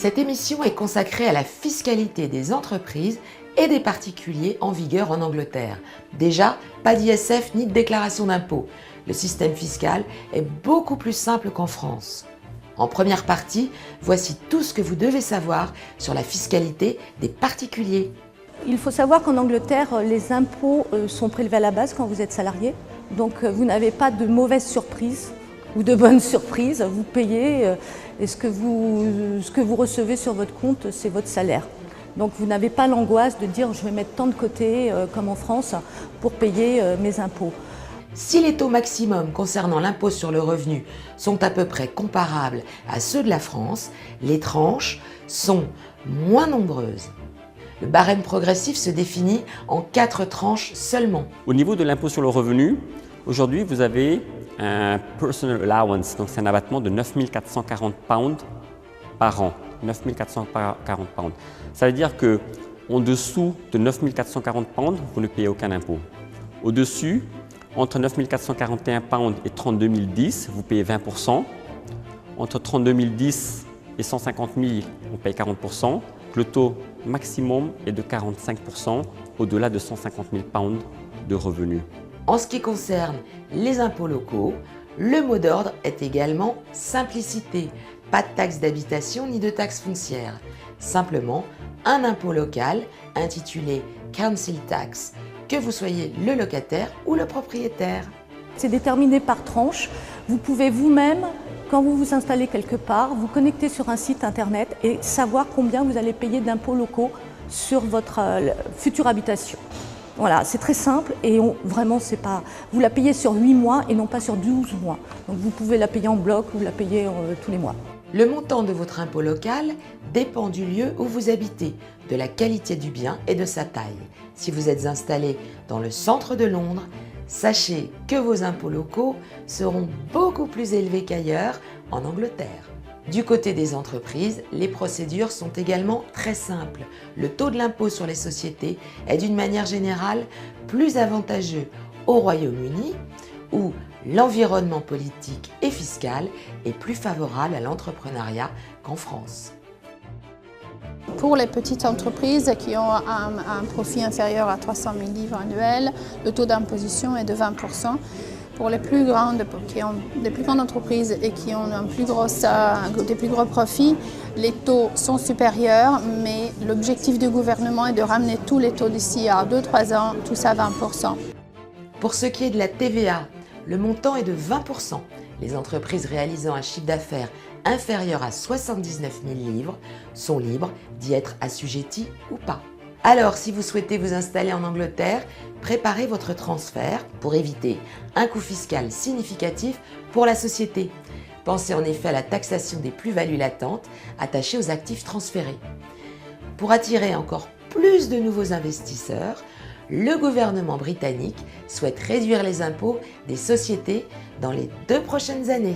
Cette émission est consacrée à la fiscalité des entreprises et des particuliers en vigueur en Angleterre. Déjà, pas d'ISF ni de déclaration d'impôt. Le système fiscal est beaucoup plus simple qu'en France. En première partie, voici tout ce que vous devez savoir sur la fiscalité des particuliers. Il faut savoir qu'en Angleterre, les impôts sont prélevés à la base quand vous êtes salarié. Donc vous n'avez pas de mauvaises surprises ou de bonnes surprises. Vous payez et ce que vous recevez sur votre compte, c'est votre salaire. Donc vous n'avez pas l'angoisse de dire je vais mettre tant de côté comme en France pour payer mes impôts. Si les taux maximums concernant l'impôt sur le revenu sont à peu près comparables à ceux de la France, les tranches sont moins nombreuses. Le barème progressif se définit en 4 tranches seulement. Au niveau de l'impôt sur le revenu, aujourd'hui vous avez un personal allowance, donc c'est un abattement de 9 440 pounds par an. 9 440 pounds. Ça veut dire que en dessous de 9 440 pounds, vous ne payez aucun impôt. Au-dessus, entre 9 441 pounds et 32 010, vous payez 20%. Entre 32 010 et 150 000, on paye 40%. Le taux maximum est de 45% au-delà de 150 000 pounds de revenus. En ce qui concerne les impôts locaux, le mot d'ordre est également simplicité. Pas de taxe d'habitation ni de taxe foncière. Simplement un impôt local intitulé Council Tax, que vous soyez le locataire ou le propriétaire. C'est déterminé par tranche. Vous pouvez vous-même, quand vous vous installez quelque part, vous connecter sur un site internet et savoir combien vous allez payer d'impôts locaux sur votre future habitation. Voilà, c'est très simple et vraiment, vous la payez sur 8 mois et non pas sur 12 mois. Donc vous pouvez la payer en bloc ou la payer tous les mois. Le montant de votre impôt local dépend du lieu où vous habitez, de la qualité du bien et de sa taille. Si vous êtes installé dans le centre de Londres, sachez que vos impôts locaux seront beaucoup plus élevés qu'ailleurs en Angleterre. Du côté des entreprises, les procédures sont également très simples. Le taux de l'impôt sur les sociétés est d'une manière générale plus avantageux au Royaume-Uni, où l'environnement politique et fiscal est plus favorable à l'entrepreneuriat qu'en France. Pour les petites entreprises qui ont un profit inférieur à 300 000 livres annuels, le taux d'imposition est de 20%. Pour les plus grandes entreprises et qui ont des plus gros profits, les taux sont supérieurs, mais l'objectif du gouvernement est de ramener tous les taux d'ici à 2-3 ans, tous à 20%. Pour ce qui est de la TVA, le montant est de 20%. Les entreprises réalisant un chiffre d'affaires inférieur à 79 000 livres sont libres d'y être assujetties ou pas. Alors, si vous souhaitez vous installer en Angleterre, préparez votre transfert pour éviter un coût fiscal significatif pour la société. Pensez en effet à la taxation des plus-values latentes attachées aux actifs transférés. Pour attirer encore plus de nouveaux investisseurs, le gouvernement britannique souhaite réduire les impôts des sociétés dans les 2 prochaines années.